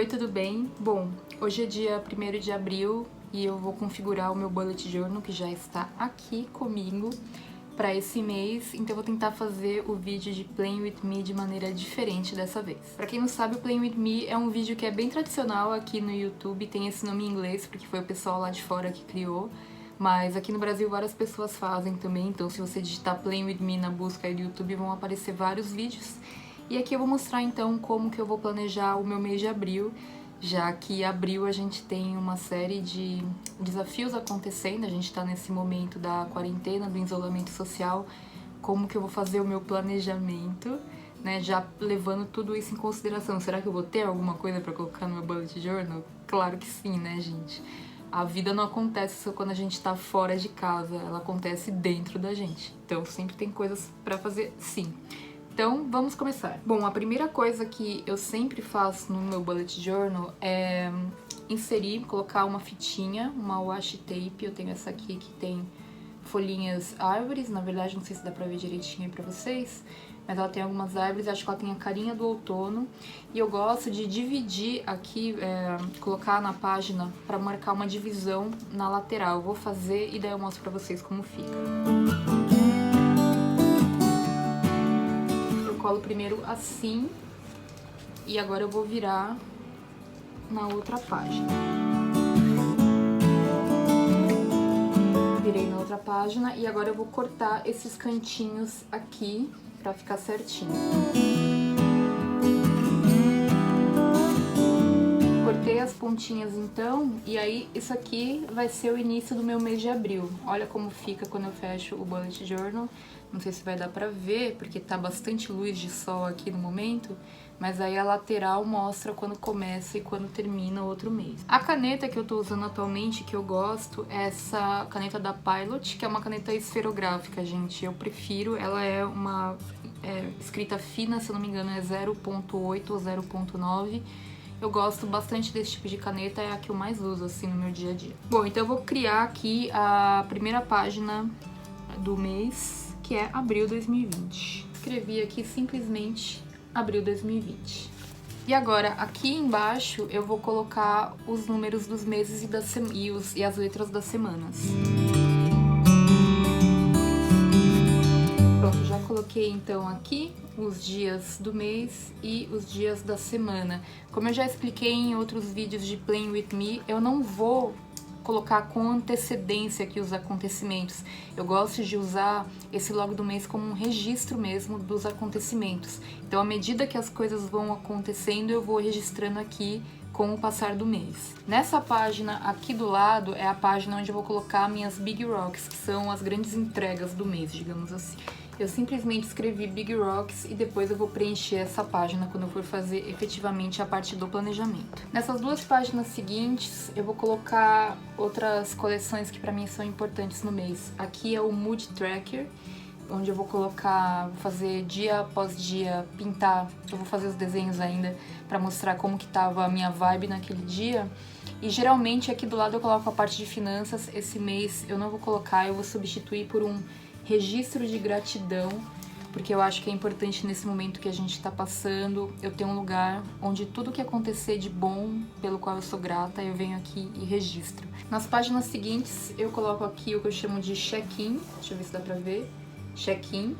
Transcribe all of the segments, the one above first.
tudo bem? Bom, hoje é dia 1º de abril e eu vou configurar o meu bullet journal que já está aqui comigo para esse mês, então eu vou tentar fazer o vídeo de Playing With Me de maneira diferente dessa vez. Para quem não sabe, o Playing With Me é um vídeo que é bem tradicional aqui no YouTube, tem esse nome em inglês porque foi o pessoal lá de fora que criou, mas aqui no Brasil várias pessoas fazem também, então se você digitar Playing With Me na busca aí do YouTube vão aparecer vários vídeos. E aqui eu vou mostrar então como que eu vou planejar o meu mês de abril, já que abril a gente tem uma série de desafios acontecendo, a gente tá nesse momento da quarentena, do isolamento social, como que eu vou fazer o meu planejamento, né, já levando tudo isso em consideração. Será que eu vou ter alguma coisa pra colocar no meu bullet journal? Claro que sim, né, gente? A vida não acontece só quando a gente tá fora de casa, ela acontece dentro da gente. Então sempre tem coisas pra fazer, sim. Então, vamos começar. Bom, a primeira coisa que eu sempre faço no meu bullet journal é inserir, colocar uma fitinha, uma washi tape. Eu tenho essa aqui que tem folhinhas árvores, na verdade não sei se dá pra ver direitinho aí pra vocês, mas ela tem algumas árvores, acho que ela tem a carinha do outono. E eu gosto de dividir aqui, colocar na página pra marcar uma divisão na lateral. Eu vou fazer e daí eu mostro pra vocês como fica. Colo primeiro assim, e agora eu vou virar na outra página. Virei na outra página e agora eu vou cortar esses cantinhos aqui pra ficar certinho. Cortei as pontinhas então, e aí isso aqui vai ser o início do meu mês de abril. Olha como fica quando eu fecho o bullet journal. Não sei se vai dar pra ver, porque tá bastante luz de sol aqui no momento, mas aí a lateral mostra quando começa e quando termina o outro mês. A caneta que eu tô usando atualmente, que eu gosto, é essa caneta da Pilot, que é uma caneta esferográfica, gente. Eu prefiro, ela é uma escrita fina, se eu não me engano é 0.8 ou 0.9. Eu gosto bastante desse tipo de caneta, é a que eu mais uso assim no meu dia a dia. Bom, então eu vou criar aqui a primeira página do mês, que é abril 2020. Escrevi aqui simplesmente abril 2020. E agora, aqui embaixo, eu vou colocar os números dos meses e as letras das semanas. Pronto, já coloquei então aqui os dias do mês e os dias da semana. Como eu já expliquei em outros vídeos de Playing With Me, eu não vou colocar com antecedência aqui os acontecimentos. Eu gosto de usar esse logo do mês como um registro mesmo dos acontecimentos. Então, à medida que as coisas vão acontecendo, eu vou registrando aqui com o passar do mês. Nessa página aqui do lado é a página onde eu vou colocar minhas Big Rocks, que são as grandes entregas do mês, digamos assim. Eu simplesmente escrevi Big Rocks e depois eu vou preencher essa página quando eu for fazer efetivamente a parte do planejamento. Nessas duas páginas seguintes, eu vou colocar outras coleções que pra mim são importantes no mês. Aqui é o Mood Tracker, onde eu vou colocar, vou fazer dia após dia, pintar, eu vou fazer os desenhos ainda pra mostrar como que tava a minha vibe naquele dia. E geralmente aqui do lado eu coloco a parte de finanças. Esse mês eu não vou colocar, eu vou substituir por um registro de gratidão, porque eu acho que é importante nesse momento que a gente tá passando, eu ter um lugar onde tudo que acontecer de bom, pelo qual eu sou grata, eu venho aqui e registro. Nas páginas seguintes eu coloco aqui o que eu chamo de check-in, deixa eu ver se dá pra ver, check-in.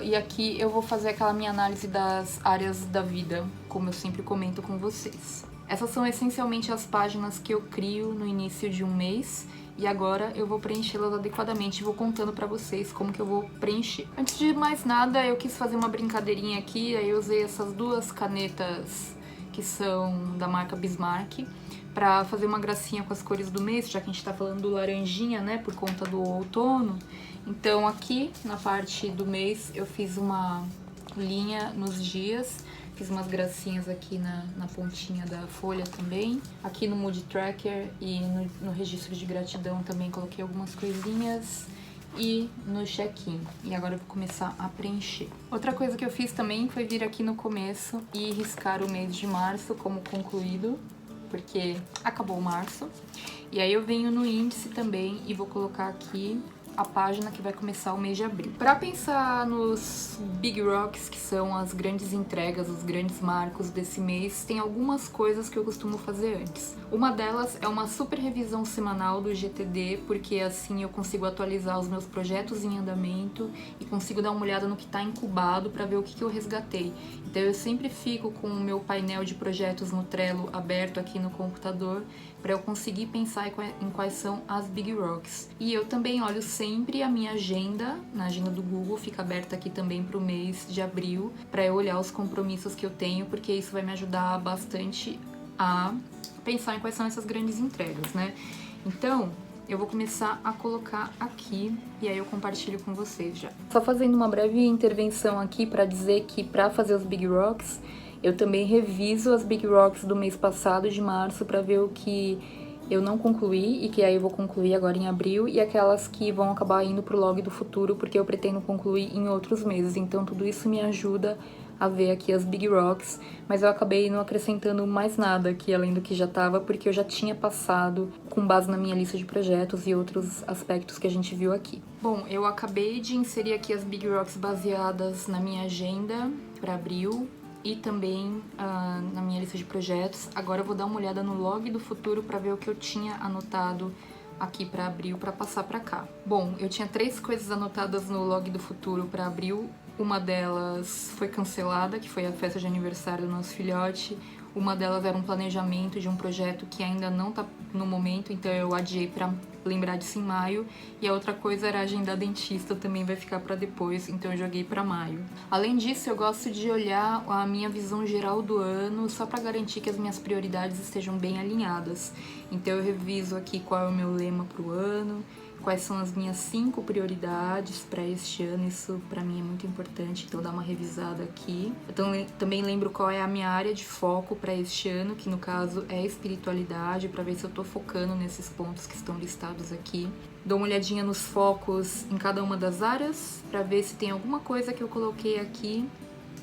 E aqui eu vou fazer aquela minha análise das áreas da vida, como eu sempre comento com vocês. Essas são essencialmente as páginas que eu crio no início de um mês, e agora eu vou preenchê-las adequadamente e vou contando pra vocês como que eu vou preencher. Antes de mais nada, eu quis fazer uma brincadeirinha aqui, aí eu usei essas duas canetas que são da marca Bismarck pra fazer uma gracinha com as cores do mês, já que a gente tá falando do laranjinha, né, por conta do outono. Então aqui na parte do mês eu fiz uma linha nos dias, fiz umas gracinhas aqui na pontinha da folha também. Aqui no Mood Tracker e no registro de gratidão também coloquei algumas coisinhas. E no check-in. E agora eu vou começar a preencher. Outra coisa que eu fiz também foi vir aqui no começo e riscar o mês de março como concluído, porque acabou março. E aí eu venho no índice também e vou colocar aqui a página que vai começar o mês de abril. Para pensar nos Big Rocks, que são as grandes entregas, os grandes marcos desse mês, tem algumas coisas que eu costumo fazer antes. Uma delas é uma super revisão semanal do GTD, porque assim eu consigo atualizar os meus projetos em andamento e consigo dar uma olhada no que está incubado para ver o que eu resgatei. Então eu sempre fico com o meu painel de projetos no Trello aberto aqui no computador para eu conseguir pensar em quais são as Big Rocks. E eu também olho sempre a minha agenda, na agenda do Google, fica aberta aqui também para o mês de abril, para eu olhar os compromissos que eu tenho, porque isso vai me ajudar bastante a pensar em quais são essas grandes entregas, né? Então, eu vou começar a colocar aqui e aí eu compartilho com vocês já. Só fazendo uma breve intervenção aqui para dizer que para fazer os Big Rocks, eu também reviso as Big Rocks do mês passado, de março, para ver o que eu não concluí e que aí eu vou concluir agora em abril, e aquelas que vão acabar indo pro log do futuro, porque eu pretendo concluir em outros meses. Então tudo isso me ajuda a ver aqui as Big Rocks, mas eu acabei não acrescentando mais nada aqui além do que já estava, porque eu já tinha passado com base na minha lista de projetos e outros aspectos que a gente viu aqui. Bom, eu acabei de inserir aqui as Big Rocks baseadas na minha agenda para abril e também na minha lista de projetos. Agora eu vou dar uma olhada no log do futuro para ver o que eu tinha anotado aqui para abril para passar para cá. Bom, eu tinha 3 coisas anotadas no log do futuro para abril. Uma delas foi cancelada, que foi a festa de aniversário do nosso filhote. Uma delas era um planejamento de um projeto que ainda não tá no momento, então eu adiei para lembrar disso em maio. E a outra coisa era agendar dentista, também vai ficar para depois, então eu joguei para maio. Além disso, eu gosto de olhar a minha visão geral do ano, só para garantir que as minhas prioridades estejam bem alinhadas. Então eu reviso aqui qual é o meu lema pro ano, quais são as minhas 5 prioridades para este ano. Isso para mim é muito importante, então dá uma revisada aqui. Eu também lembro qual é a minha área de foco para este ano, que no caso é espiritualidade, para ver se eu tô focando nesses pontos que estão listados aqui. Dou uma olhadinha nos focos em cada uma das áreas, para ver se tem alguma coisa que eu coloquei aqui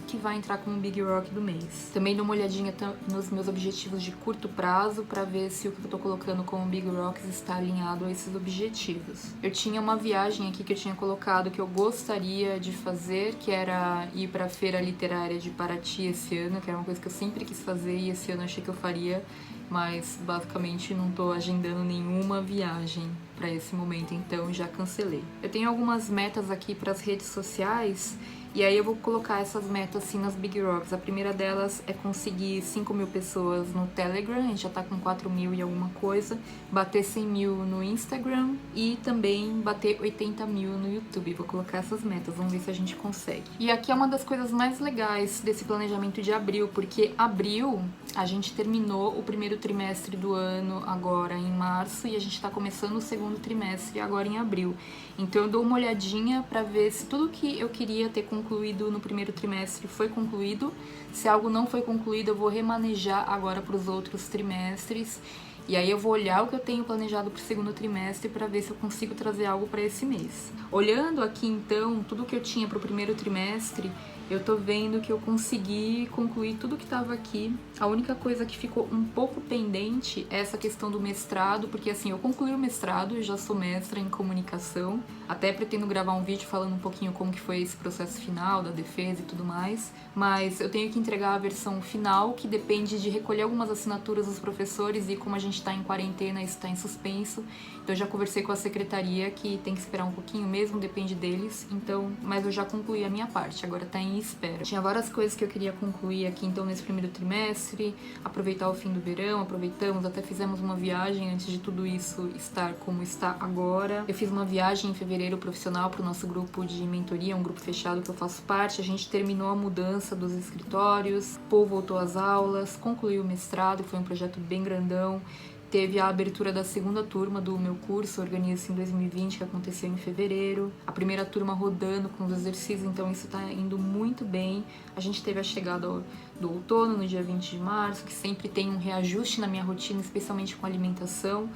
que vai entrar como Big Rock do mês. Também dou uma olhadinha nos meus objetivos de curto prazo para ver se o que eu tô colocando como Big Rocks está alinhado a esses objetivos. Eu tinha uma viagem aqui que eu tinha colocado que eu gostaria de fazer, que era ir para a Feira Literária de Paraty esse ano, que era uma coisa que eu sempre quis fazer e esse ano eu achei que eu faria, mas basicamente não tô agendando nenhuma viagem para esse momento, então já cancelei. Eu tenho algumas metas aqui para as redes sociais, e aí eu vou colocar essas metas assim nas Big Rocks. A primeira delas é conseguir 5.000 pessoas no Telegram, a gente já tá com 4.000 e alguma coisa, bater 100.000 no Instagram e também bater 80.000 no YouTube. Vou colocar essas metas, vamos ver se a gente consegue. E aqui é uma das coisas mais legais desse planejamento de abril, porque abril a gente terminou o primeiro trimestre do ano agora em março e a gente tá começando o segundo trimestre agora em abril. Então eu dou uma olhadinha para ver se tudo que eu queria ter concluído no primeiro trimestre foi concluído. Se algo não foi concluído, eu vou remanejar agora para os outros trimestres. E aí eu vou olhar o que eu tenho planejado para o segundo trimestre para ver se eu consigo trazer algo para esse mês. Olhando aqui então, tudo que eu tinha para o primeiro trimestre, eu tô vendo que eu consegui concluir tudo que estava aqui. A única coisa que ficou um pouco pendente é essa questão do mestrado, porque assim, eu concluí o mestrado, eu já sou mestra em comunicação, até pretendo gravar um vídeo falando um pouquinho como que foi esse processo final da defesa e tudo mais, mas eu tenho que entregar a versão final, que depende de recolher algumas assinaturas dos professores, e como a gente tá em quarentena, isso tá em suspenso, então eu já conversei com a secretaria que tem que esperar um pouquinho mesmo, depende deles, então, mas eu já concluí a minha parte, agora tá em espera. Tinha várias coisas que eu queria concluir aqui então nesse primeiro trimestre, aproveitar o fim do verão, aproveitamos, até fizemos uma viagem antes de tudo isso estar como está agora. Eu fiz uma viagem em fevereiro profissional para o nosso grupo de mentoria, um grupo fechado que eu faço parte. A gente terminou a mudança dos escritórios, o Paul voltou às aulas, concluiu o mestrado, foi um projeto bem grandão. Teve a abertura da segunda turma do meu curso, Organiza-se em 2020, que aconteceu em fevereiro. A primeira turma rodando com os exercícios, então isso tá indo muito bem. A gente teve a chegada do outono, no dia 20 de março, que sempre tem um reajuste na minha rotina, especialmente com alimentação.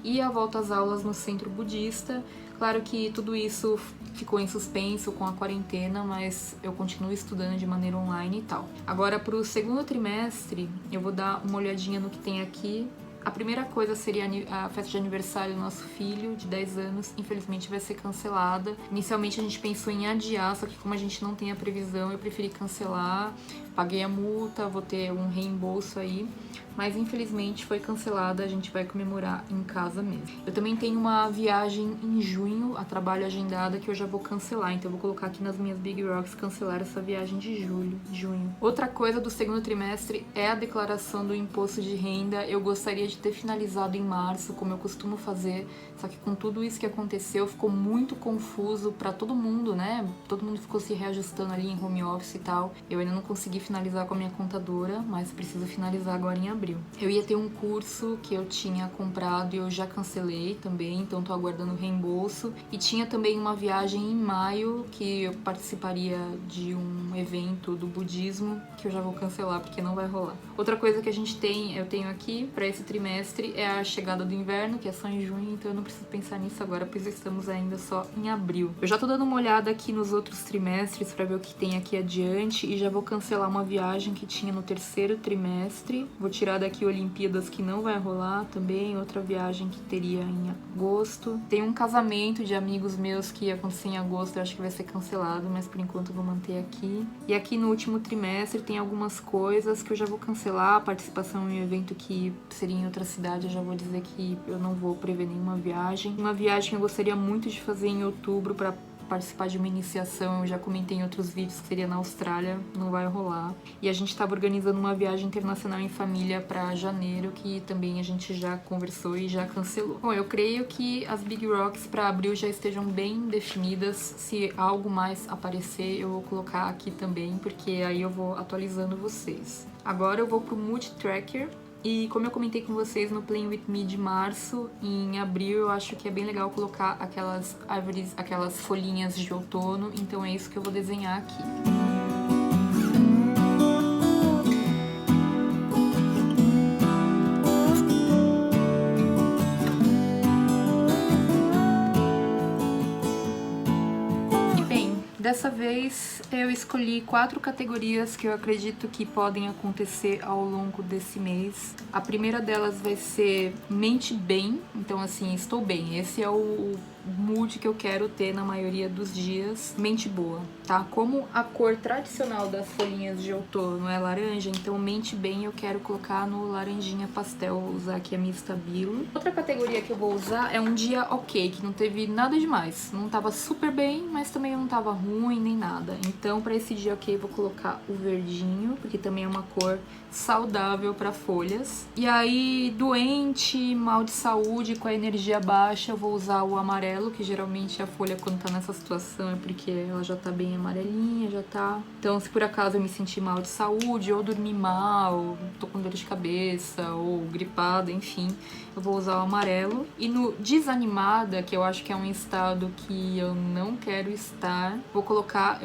E a volta às aulas no centro budista. Claro que tudo isso ficou em suspenso com a quarentena, mas eu continuo estudando de maneira online e tal. Agora, para o segundo trimestre, eu vou dar uma olhadinha no que tem aqui A primeira coisa seria a festa de aniversário do nosso filho, de 10 anos. Infelizmente vai ser cancelada. Inicialmente a gente pensou em adiar, só que como a gente não tem a previsão, eu preferi cancelar. Paguei a multa, vou ter um reembolso aí. Mas infelizmente foi cancelada, a gente vai comemorar em casa mesmo. Eu também tenho uma viagem em junho, a trabalho agendada, que eu já vou cancelar. Então eu vou colocar aqui nas minhas Big Rocks cancelar essa viagem de junho. Outra coisa do segundo trimestre é a declaração do imposto de renda. Eu gostaria de ter finalizado em março, como eu costumo fazer, só que com tudo isso que aconteceu, ficou muito confuso pra todo mundo, né? Todo mundo ficou se reajustando ali em home office e tal. Eu ainda não consegui finalizar com a minha contadora, mas preciso finalizar agora em abril. Eu ia ter um curso que eu tinha comprado e eu já cancelei também, então tô aguardando o reembolso. E tinha também uma viagem em maio que eu participaria de um evento do budismo que eu já vou cancelar porque não vai rolar. Outra coisa que eu tenho aqui pra esse trimestre é a chegada do inverno, que é só em junho, então eu não preciso pensar nisso agora, pois estamos ainda só em abril. Eu já tô dando uma olhada aqui nos outros trimestres pra ver o que tem aqui adiante e já vou cancelar uma viagem que tinha no terceiro trimestre. Vou tirar daqui Olimpíadas que não vai rolar também, outra viagem que teria em agosto. Tem um casamento de amigos meus que ia acontecer em agosto, eu acho que vai ser cancelado, mas por enquanto eu vou manter aqui. E aqui no último trimestre tem algumas coisas que eu já vou cancelar, a participação em um evento que seria em outra cidade, eu já vou dizer que eu não vou prever nenhuma viagem. Uma viagem que eu gostaria muito de fazer em outubro para participar de uma iniciação, eu já comentei em outros vídeos que seria na Austrália, não vai rolar. E a gente estava organizando uma viagem internacional em família para janeiro, que também a gente já conversou e já cancelou. Bom, eu creio que as Big Rocks para abril já estejam bem definidas. Se algo mais aparecer, eu vou colocar aqui também, porque aí eu vou atualizando vocês. Agora eu vou pro Mood Tracker. E como eu comentei com vocês no Playing With Me de março, em abril eu acho que é bem legal colocar aquelas árvores, aquelas folhinhas de outono, então é isso que eu vou desenhar aqui. Dessa vez eu escolhi 4 categorias que eu acredito que podem acontecer ao longo desse mês. A primeira delas vai ser mente bem, então assim, estou bem. Esse é o mood que eu quero ter na maioria dos dias, mente boa, tá? Como a cor tradicional das folhinhas de outono é laranja, então mente bem eu quero colocar no laranjinha pastel, vou usar aqui a minha Stabilo. Outra categoria que eu vou usar é um dia ok, que não teve nada demais, não tava super bem, mas também não tava ruim nem nada. Então pra esse dia ok eu vou colocar o verdinho, porque também é uma cor saudável para folhas. E aí, doente, mal de saúde, com a energia baixa, eu vou usar o amarelo, que geralmente a folha quando tá nessa situação é porque ela já tá bem amarelinha, já tá. Então, se por acaso eu me sentir mal de saúde, ou dormir mal, tô com dor de cabeça, ou gripada, enfim, eu vou usar o amarelo. E no desanimada, que eu acho que é um estado que eu não quero estar, eu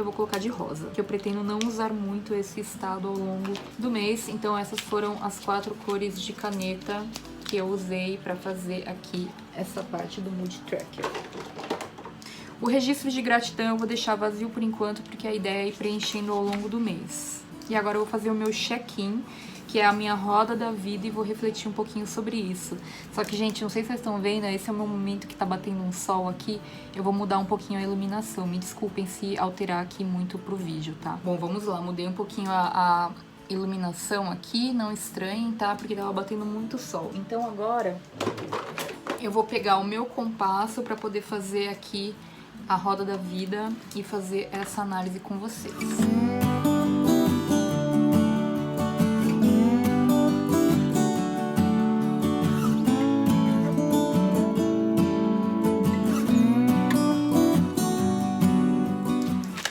vou colocar de rosa, que eu pretendo não usar muito esse estado ao longo do mês. Então essas foram as 4 cores de caneta que eu usei para fazer aqui essa parte do Mood Tracker. O registro de gratidão eu vou deixar vazio por enquanto, porque a ideia é ir preenchendo ao longo do mês. E agora eu vou fazer o meu check-in, que é a minha roda da vida, e vou refletir um pouquinho sobre isso. Só que, gente, não sei se vocês estão vendo, esse é o meu momento que tá batendo um sol aqui, eu vou mudar um pouquinho a iluminação, me desculpem se alterar aqui muito pro vídeo, tá? Bom, vamos lá, mudei um pouquinho a iluminação aqui, não estranhem, tá? Porque tava batendo muito sol. Então agora eu vou pegar o meu compasso pra poder fazer aqui a roda da vida e fazer essa análise com vocês.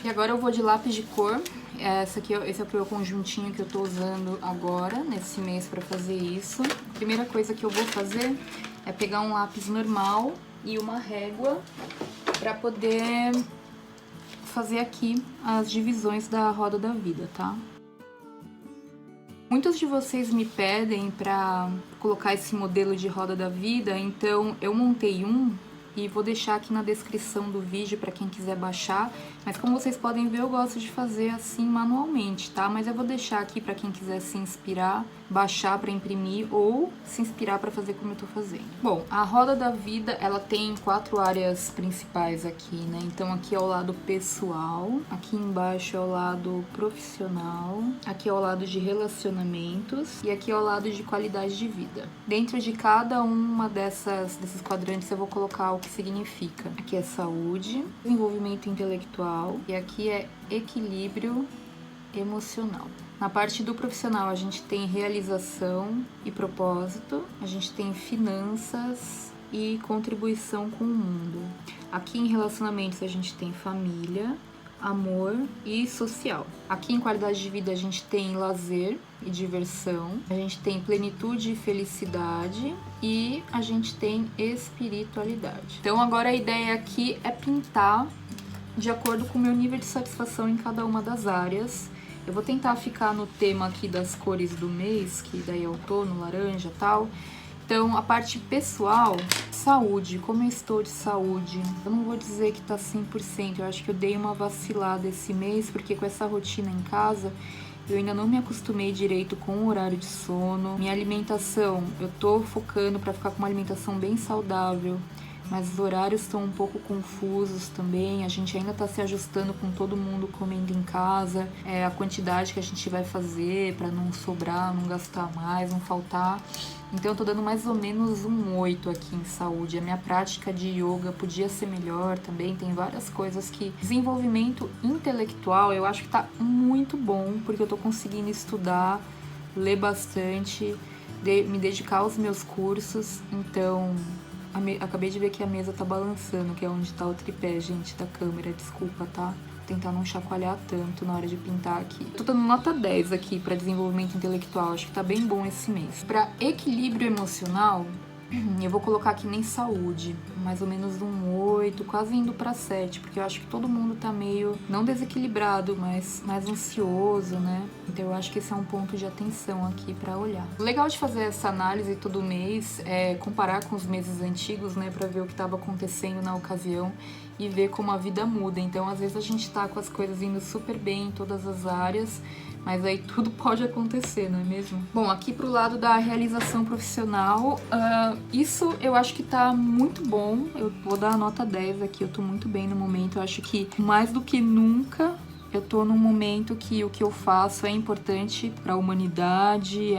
E agora eu vou de lápis de cor. Esse é o meu conjuntinho que eu tô usando agora, nesse mês, pra fazer isso. A primeira coisa que eu vou fazer é pegar um lápis normal e uma régua pra poder fazer aqui as divisões da roda da vida, tá? Muitos de vocês me pedem pra colocar esse modelo de roda da vida, então eu montei um e vou deixar aqui na descrição do vídeo para quem quiser baixar, mas como vocês podem ver eu gosto de fazer assim manualmente, tá? Mas eu vou deixar aqui para quem quiser se inspirar baixar para imprimir ou se inspirar para fazer como eu tô fazendo. Bom, a roda da vida, ela tem 4 áreas principais aqui, né? Então aqui é o lado pessoal, aqui embaixo é o lado profissional, aqui é o lado de relacionamentos e aqui é o lado de qualidade de vida. Dentro de cada uma desses quadrantes eu vou colocar o que significa. Aqui é saúde, desenvolvimento intelectual e aqui é equilíbrio emocional. Na parte do profissional, a gente tem realização e propósito, a gente tem finanças e contribuição com o mundo. Aqui em relacionamentos, a gente tem família, amor e social. Aqui em qualidade de vida, a gente tem lazer e diversão, a gente tem plenitude e felicidade e a gente tem espiritualidade. Então, agora a ideia aqui é pintar de acordo com o meu nível de satisfação em cada uma das áreas. Eu vou tentar ficar no tema aqui das cores do mês, que daí é outono, laranja e tal. Então, a parte pessoal, saúde, como eu estou de saúde? Eu não vou dizer que tá 100%, eu acho que eu dei uma vacilada esse mês, porque com essa rotina em casa, eu ainda não me acostumei direito com o horário de sono. Minha alimentação, eu tô focando pra ficar com uma alimentação bem saudável, mas os horários estão um pouco confusos também, a gente ainda tá se ajustando com todo mundo comendo em casa, a quantidade que a gente vai fazer para não sobrar, não gastar mais, não faltar. Então eu tô dando mais ou menos um 8 aqui em saúde. A minha prática de yoga podia ser melhor também, tem várias coisas que... Desenvolvimento intelectual eu acho que tá muito bom, porque eu tô conseguindo estudar, ler bastante, me dedicar aos meus cursos, então... Acabei de ver que a mesa tá balançando, que é onde tá o tripé, gente, da câmera. Desculpa, tá? Vou tentar não chacoalhar tanto na hora de pintar aqui. Tô dando nota 10 aqui pra desenvolvimento intelectual. Acho que tá bem bom esse mês. Pra equilíbrio emocional, eu vou colocar aqui nem saúde. Mais ou menos um 8, quase indo pra 7. Porque eu acho que todo mundo tá meio, não desequilibrado, mas mais ansioso, né? Então eu acho que esse é um ponto de atenção aqui pra olhar. O legal de fazer essa análise todo mês é comparar com os meses antigos, né? Pra ver o que tava acontecendo na ocasião e ver como a vida muda. Então às vezes a gente tá com as coisas indo super bem em todas as áreas, mas aí tudo pode acontecer, não é mesmo? Bom, aqui pro lado da realização profissional, isso eu acho que tá muito bom. Eu vou dar a nota 10 aqui, eu tô muito bem no momento. Eu acho que mais do que nunca eu tô num momento que o que eu faço é importante pra humanidade,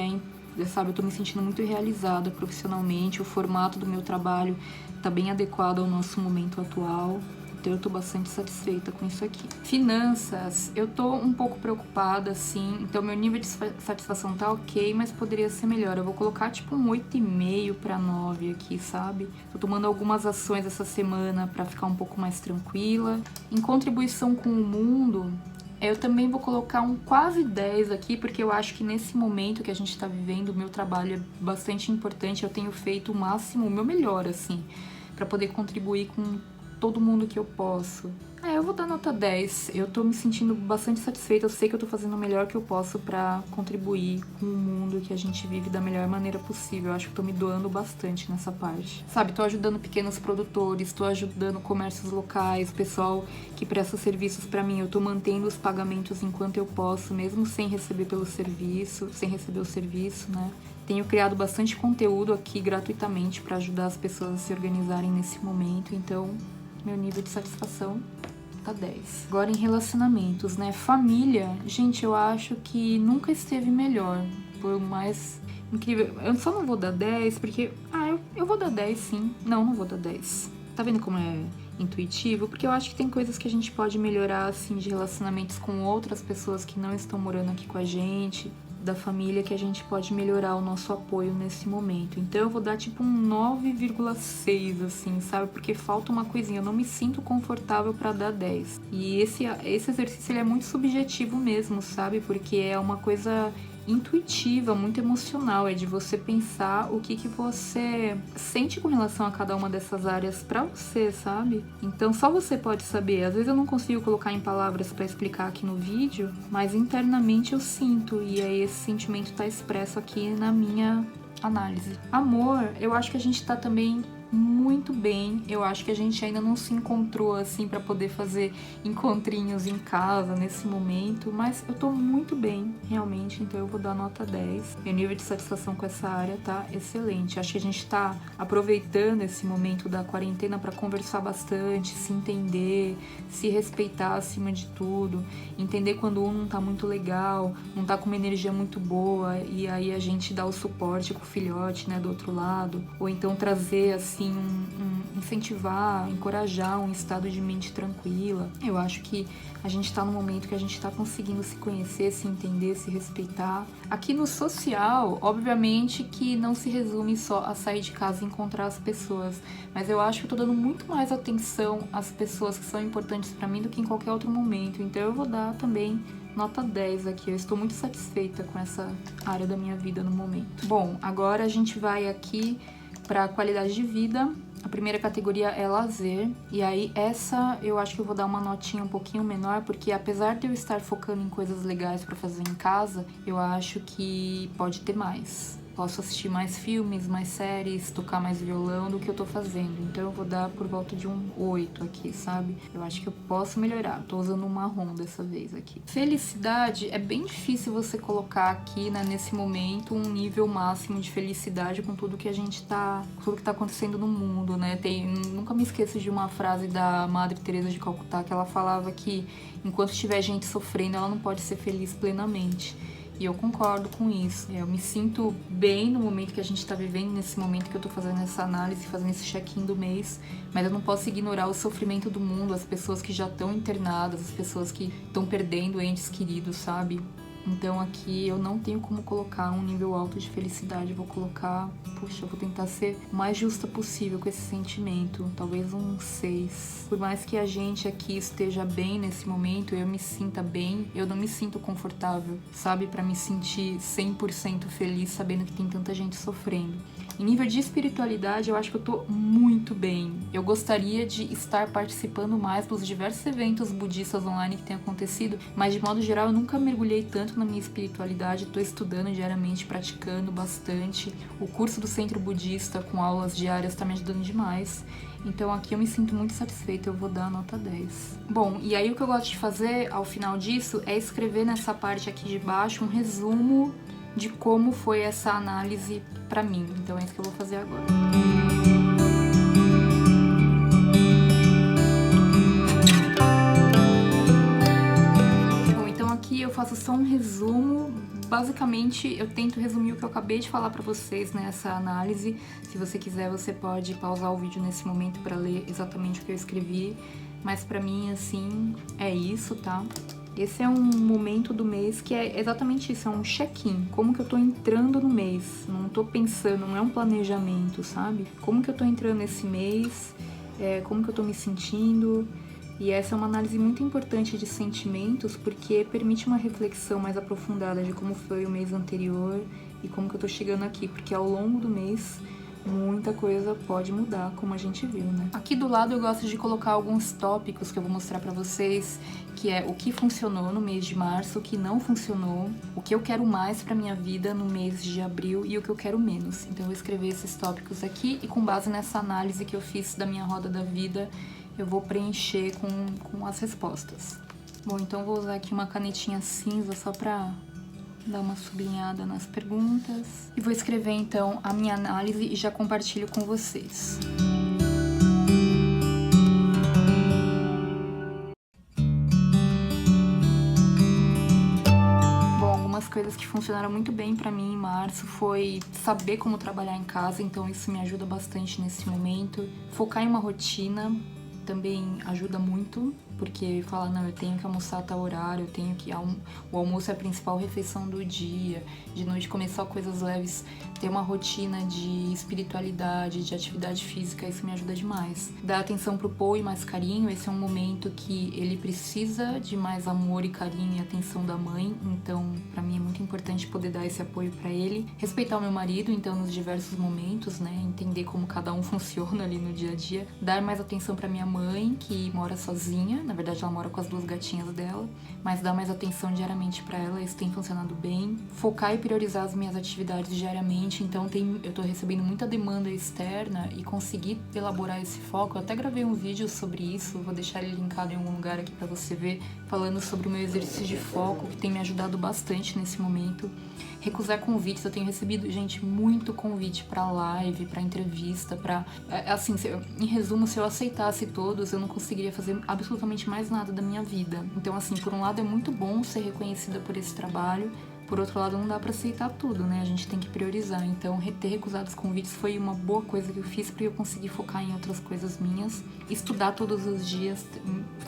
sabe, eu tô me sentindo muito realizada profissionalmente. O formato do meu trabalho tá bem adequado ao nosso momento atual. Então eu tô bastante satisfeita com isso aqui. Finanças, eu tô um pouco preocupada, sim. Então meu nível de satisfação tá ok, mas poderia ser melhor. Eu vou colocar tipo um 8,5 pra 9 aqui, sabe? Tô tomando algumas ações essa semana pra ficar um pouco mais tranquila. Em contribuição com o mundo, eu também vou colocar um quase 10 aqui, porque eu acho que nesse momento que a gente tá vivendo, o meu trabalho é bastante importante. Eu tenho feito o máximo, o meu melhor, assim, pra poder contribuir com todo mundo que eu posso. Eu vou dar nota 10. Eu tô me sentindo bastante satisfeita. Eu sei que eu tô fazendo o melhor que eu posso pra contribuir com o mundo que a gente vive da melhor maneira possível. Eu acho que tô me doando bastante nessa parte. Sabe, tô ajudando pequenos produtores, tô ajudando comércios locais, pessoal que presta serviços pra mim. Eu tô mantendo os pagamentos enquanto eu posso, mesmo sem receber pelo serviço, sem receber o serviço, né? Tenho criado bastante conteúdo aqui gratuitamente pra ajudar as pessoas a se organizarem nesse momento, então meu nível de satisfação tá 10. Agora em relacionamentos, né? Família, gente, eu acho que nunca esteve melhor. Por mais incrível. Eu só não vou dar 10 porque... eu vou dar 10 sim. Não vou dar 10. Tá vendo como é intuitivo? Porque eu acho que tem coisas que a gente pode melhorar, assim, de relacionamentos com outras pessoas que não estão morando aqui com a gente, da família, que a gente pode melhorar o nosso apoio nesse momento. Então eu vou dar tipo um 9,6, assim, sabe? Porque falta uma coisinha, eu não me sinto confortável pra dar 10. E esse exercício, ele é muito subjetivo mesmo, sabe? Porque é uma coisa intuitiva, muito emocional, é de você pensar o que você sente com relação a cada uma dessas áreas pra você, sabe? Então só você pode saber. Às vezes eu não consigo colocar em palavras pra explicar aqui no vídeo, mas internamente eu sinto, e aí esse sentimento tá expresso aqui na minha análise. Amor, eu acho que a gente tá também muito bem. Eu acho que a gente ainda não se encontrou assim pra poder fazer encontrinhos em casa nesse momento, mas eu tô muito bem, realmente, então eu vou dar nota 10. Meu nível de satisfação com essa área tá excelente. Acho que a gente tá aproveitando esse momento da quarentena pra conversar bastante, se entender, se respeitar acima de tudo, entender quando um não tá muito legal, não tá com uma energia muito boa, e aí a gente dá o suporte com o filhote, né, do outro lado, ou então trazer assim incentivar, encorajar um estado de mente tranquila. Eu acho que a gente tá num momento que a gente tá conseguindo se conhecer, se entender, se respeitar. Aqui no social, obviamente que não se resume só a sair de casa e encontrar as pessoas, mas eu acho que eu tô dando muito mais atenção às pessoas que são importantes pra mim do que em qualquer outro momento, então eu vou dar também nota 10 aqui. Eu estou muito satisfeita com essa área da minha vida no momento. Bom, agora a gente vai aqui para qualidade de vida. A primeira categoria é lazer, e aí essa eu acho que eu vou dar uma notinha um pouquinho menor, porque apesar de eu estar focando em coisas legais para fazer em casa, eu acho que pode ter mais. Posso assistir mais filmes, mais séries, tocar mais violão do que eu tô fazendo. Então eu vou dar por volta de um 8 aqui, sabe? Eu acho que eu posso melhorar. Tô usando um marrom dessa vez aqui. Felicidade, é bem difícil você colocar aqui, né, nesse momento, um nível máximo de felicidade com tudo que a gente tá... tudo que tá acontecendo no mundo, né? Nunca me esqueço de uma frase da Madre Teresa de Calcutá, que ela falava que enquanto tiver gente sofrendo, ela não pode ser feliz plenamente. E eu concordo com isso. Eu me sinto bem no momento que a gente tá vivendo, nesse momento que eu tô fazendo essa análise, fazendo esse check-in do mês, mas eu não posso ignorar o sofrimento do mundo, as pessoas que já estão internadas, as pessoas que estão perdendo entes queridos, sabe? Então aqui eu não tenho como colocar um nível alto de felicidade, eu vou colocar, puxa, eu vou tentar ser o mais justa possível com esse sentimento, talvez um 6. Por mais que a gente aqui esteja bem nesse momento, eu me sinta bem, eu não me sinto confortável, sabe? Pra me sentir 100% feliz sabendo que tem tanta gente sofrendo. Em nível de espiritualidade, eu acho que eu tô muito bem. Eu gostaria de estar participando mais dos diversos eventos budistas online que tem acontecido, mas de modo geral eu nunca mergulhei tanto na minha espiritualidade. Tô estudando diariamente, praticando bastante. O curso do Centro Budista com aulas diárias tá me ajudando demais. Então aqui eu me sinto muito satisfeita, eu vou dar a nota 10. Bom, e aí o que eu gosto de fazer ao final disso é escrever nessa parte aqui de baixo um resumo de como foi essa análise pra mim. Então é isso que eu vou fazer agora. Bom, então aqui eu faço só um resumo. Basicamente, eu tento resumir o que eu acabei de falar pra vocês nessa análise. Se você quiser, você pode pausar o vídeo nesse momento pra ler exatamente o que eu escrevi. Mas pra mim, assim, é isso, tá? Esse é um momento do mês que é exatamente isso, é um check-in. Como que eu tô entrando no mês? Não tô pensando, não é um planejamento, sabe? Como que eu tô entrando nesse mês? Como que eu tô me sentindo? E essa é uma análise muito importante de sentimentos, porque permite uma reflexão mais aprofundada de como foi o mês anterior e como que eu tô chegando aqui, porque ao longo do mês muita coisa pode mudar, como a gente viu, né? Aqui do lado eu gosto de colocar alguns tópicos que eu vou mostrar pra vocês, que é o que funcionou no mês de março, o que não funcionou, o que eu quero mais pra minha vida no mês de abril e o que eu quero menos. Então eu vou escrever esses tópicos aqui e com base nessa análise que eu fiz da minha roda da vida, eu vou preencher com as respostas. Bom, então eu vou usar aqui uma canetinha cinza só pra dar uma sublinhada nas perguntas. E vou escrever então a minha análise e já compartilho com vocês. Bom, algumas coisas que funcionaram muito bem pra mim em março foi saber como trabalhar em casa, então isso me ajuda bastante nesse momento. Focar em uma rotina também ajuda muito, porque falar, não, eu tenho que almoçar a tal horário, eu tenho que... O almoço é a principal refeição do dia, de noite comer só coisas leves, ter uma rotina de espiritualidade, de atividade física, isso me ajuda demais. Dar atenção pro Paul e mais carinho, esse é um momento que ele precisa de mais amor e carinho e atenção da mãe, então pra mim é muito importante poder dar esse apoio pra ele. Respeitar o meu marido, então, nos diversos momentos, né, entender como cada um funciona ali no dia a dia. Dar mais atenção pra minha mãe, mãe que mora sozinha, na verdade ela mora com as 2 gatinhas dela, mas dá mais atenção diariamente pra ela, isso tem funcionado bem. Focar e priorizar as minhas atividades diariamente, então eu tô recebendo muita demanda externa e conseguir elaborar esse foco. Eu até gravei um vídeo sobre isso, vou deixar ele linkado em algum lugar aqui pra você ver, falando sobre o meu exercício de foco, que tem me ajudado bastante nesse momento. Recusar convites, eu tenho recebido, gente, muito convite pra live, pra entrevista, pra... Assim, em resumo, se eu aceitasse todos, eu não conseguiria fazer absolutamente mais nada da minha vida. Então, assim, por um lado é muito bom ser reconhecida por esse trabalho, por outro lado não dá pra aceitar tudo, né? A gente tem que priorizar. Então, ter recusado os convites foi uma boa coisa que eu fiz pra eu conseguir focar em outras coisas minhas. Estudar todos os dias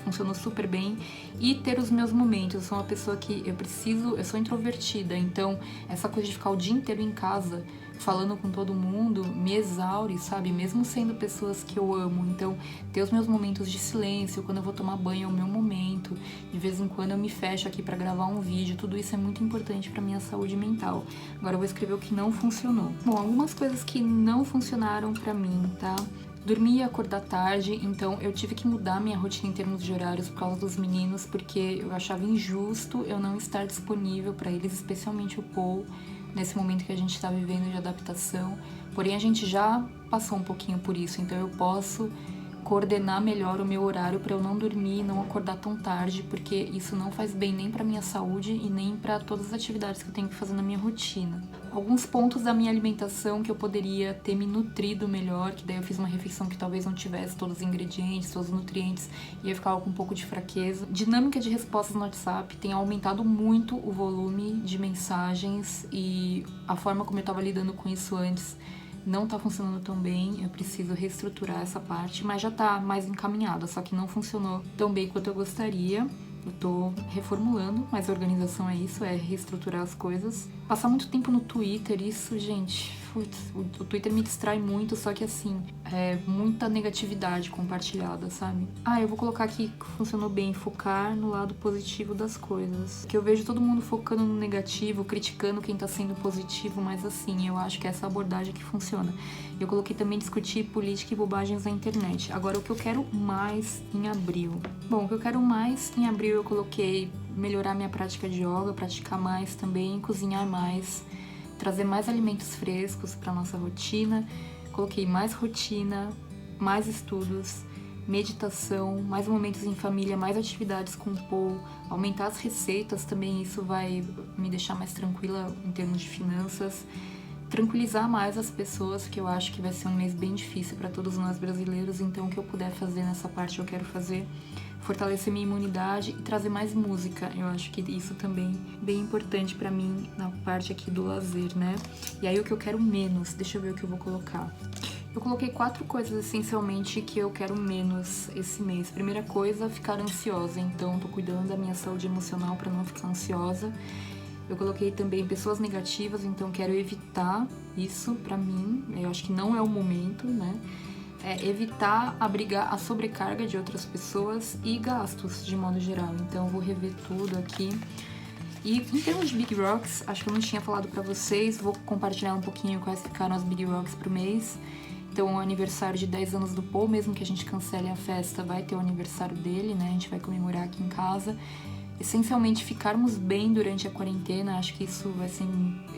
funcionou super bem. E ter os meus momentos. Eu sou uma pessoa que eu sou introvertida, então essa coisa de ficar o dia inteiro em casa falando com todo mundo me exaure, sabe? Mesmo sendo pessoas que eu amo. Então, ter os meus momentos de silêncio, quando eu vou tomar banho é o meu momento. De vez em quando eu me fecho aqui pra gravar um vídeo. Tudo isso é muito importante pra minha saúde mental. Agora eu vou escrever o que não funcionou. Bom, algumas coisas que não funcionaram pra mim, tá? Dormir e acordar tarde, então eu tive que mudar minha rotina em termos de horários por causa dos meninos, porque eu achava injusto eu não estar disponível pra eles, especialmente o Paul, nesse momento que a gente tá vivendo de adaptação. Porém, a gente já passou um pouquinho por isso, então eu posso coordenar melhor o meu horário para eu não dormir e não acordar tão tarde, porque isso não faz bem nem para minha saúde e nem para todas as atividades que eu tenho que fazer na minha rotina. Alguns pontos da minha alimentação que eu poderia ter me nutrido melhor, que daí eu fiz uma refeição que talvez não tivesse todos os ingredientes, todos os nutrientes, e eu ficava com um pouco de fraqueza. Dinâmica de respostas no WhatsApp tem aumentado muito o volume de mensagens e a forma como eu estava lidando com isso antes não tá funcionando tão bem, eu preciso reestruturar essa parte, mas já tá mais encaminhada, só que não funcionou tão bem quanto eu gostaria. Eu tô reformulando, mas a organização é isso, é reestruturar as coisas. Passar muito tempo no Twitter, isso, gente, putz, o Twitter me distrai muito, só que assim, é muita negatividade compartilhada, sabe? Eu vou colocar aqui que funcionou bem, focar no lado positivo das coisas. Que eu vejo todo mundo focando no negativo, criticando quem tá sendo positivo, mas assim, eu acho que essa abordagem que funciona. Eu coloquei também discutir política e bobagens na internet. Agora, o que eu quero mais em abril? Bom, o que eu quero mais em abril eu coloquei melhorar minha prática de yoga, praticar mais também, cozinhar mais, trazer mais alimentos frescos para nossa rotina. Coloquei mais rotina, mais estudos, meditação, mais momentos em família, mais atividades com o Paul, aumentar as receitas também, isso vai me deixar mais tranquila em termos de finanças. Tranquilizar mais as pessoas, que eu acho que vai ser um mês bem difícil para todos nós brasileiros, então o que eu puder fazer nessa parte eu quero fazer. Fortalecer minha imunidade e trazer mais música, eu acho que isso também é bem importante pra mim na parte aqui do lazer, né? E aí o que eu quero menos, deixa eu ver o que eu vou colocar. Eu coloquei 4 coisas essencialmente que eu quero menos esse mês. Primeira coisa, ficar ansiosa, então tô cuidando da minha saúde emocional pra não ficar ansiosa. Eu coloquei também pessoas negativas, então quero evitar isso pra mim, eu acho que não é o momento, né? Evitar a sobrecarga de outras pessoas e gastos de modo geral. Então eu vou rever tudo aqui. E em termos de Big Rocks, acho que eu não tinha falado pra vocês, vou compartilhar um pouquinho quais ficaram as Big Rocks pro mês. Então o aniversário de 10 anos do Paul, mesmo que a gente cancele a festa, vai ter o aniversário dele, né? A gente vai comemorar aqui em casa. Essencialmente ficarmos bem durante a quarentena, acho que isso vai ser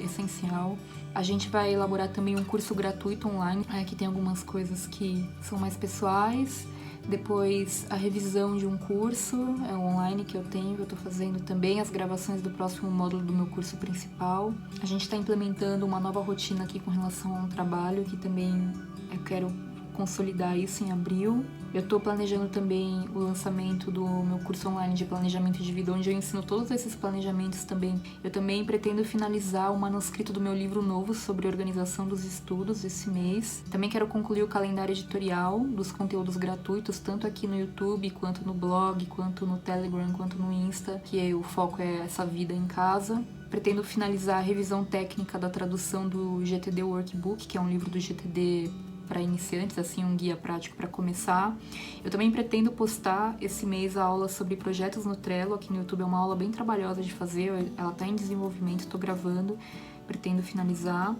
essencial. A gente vai elaborar também um curso gratuito online, que tem algumas coisas que são mais pessoais. Depois a revisão de um curso online que eu tenho, que eu tô fazendo também, as gravações do próximo módulo do meu curso principal. A gente tá implementando uma nova rotina aqui com relação ao trabalho, que também eu quero consolidar isso em abril. Eu tô planejando também o lançamento do meu curso online de planejamento de vida, onde eu ensino todos esses planejamentos também. Eu também pretendo finalizar o manuscrito do meu livro novo sobre organização dos estudos esse mês. Também quero concluir o calendário editorial dos conteúdos gratuitos, tanto aqui no YouTube, quanto no blog, quanto no Telegram, quanto no Insta, que o foco é essa vida em casa. Pretendo finalizar a revisão técnica da tradução do GTD Workbook, que é um livro do GTD para iniciantes, assim, um guia prático para começar. Eu também pretendo postar esse mês a aula sobre projetos no Trello, aqui no YouTube. É uma aula bem trabalhosa de fazer, ela está em desenvolvimento, estou gravando, pretendo finalizar.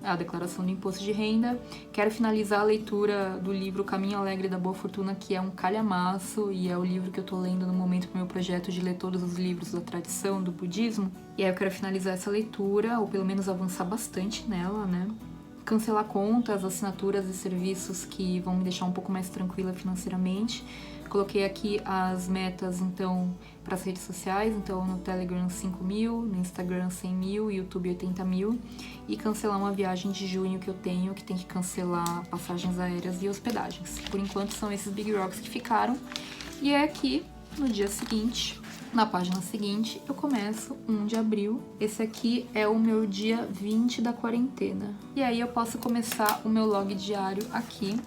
a declaração do imposto de renda. Quero finalizar a leitura do livro Caminho Alegre da Boa Fortuna, que é um calhamaço e é o livro que eu tô lendo no momento pro meu projeto de ler todos os livros da tradição do budismo. E aí eu quero finalizar essa leitura, ou pelo menos avançar bastante nela, né? Cancelar contas, assinaturas e serviços que vão me deixar um pouco mais tranquila financeiramente. Coloquei aqui as metas, então, para as redes sociais. Então, no Telegram 5 mil, no Instagram 100 mil, YouTube 80 mil. E cancelar uma viagem de junho que eu tenho, que tem que cancelar passagens aéreas e hospedagens. Por enquanto, são esses Big Rocks que ficaram. E é aqui, no dia seguinte, na página seguinte, eu começo 1 de abril. Esse aqui é o meu dia 20 da quarentena. E aí eu posso começar o meu log diário aqui.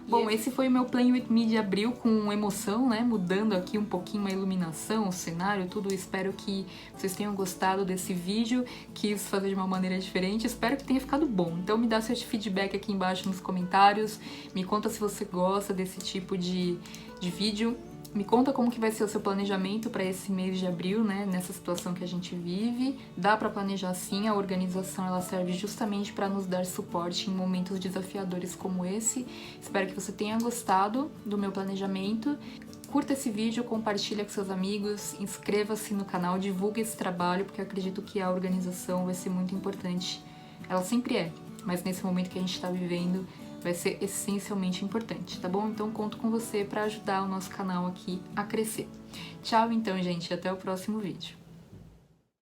Bom, esse foi o meu Playing With Me de abril, com emoção, né? Mudando aqui um pouquinho a iluminação, o cenário, tudo. Espero que vocês tenham gostado desse vídeo, quis fazer de uma maneira diferente. Espero que tenha ficado bom. Então me dá seu feedback aqui embaixo nos comentários. Me conta se você gosta desse tipo de vídeo. Me conta como que vai ser o seu planejamento para esse mês de abril, né? Nessa situação que a gente vive. Dá para planejar sim, a organização ela serve justamente para nos dar suporte em momentos desafiadores como esse. Espero que você tenha gostado do meu planejamento. Curta esse vídeo, compartilha com seus amigos, inscreva-se no canal, divulgue esse trabalho, porque eu acredito que a organização vai ser muito importante. Ela sempre é, mas nesse momento que a gente está vivendo, vai ser essencialmente importante, tá bom? Então conto com você para ajudar o nosso canal aqui a crescer. Tchau então, gente, até o próximo vídeo.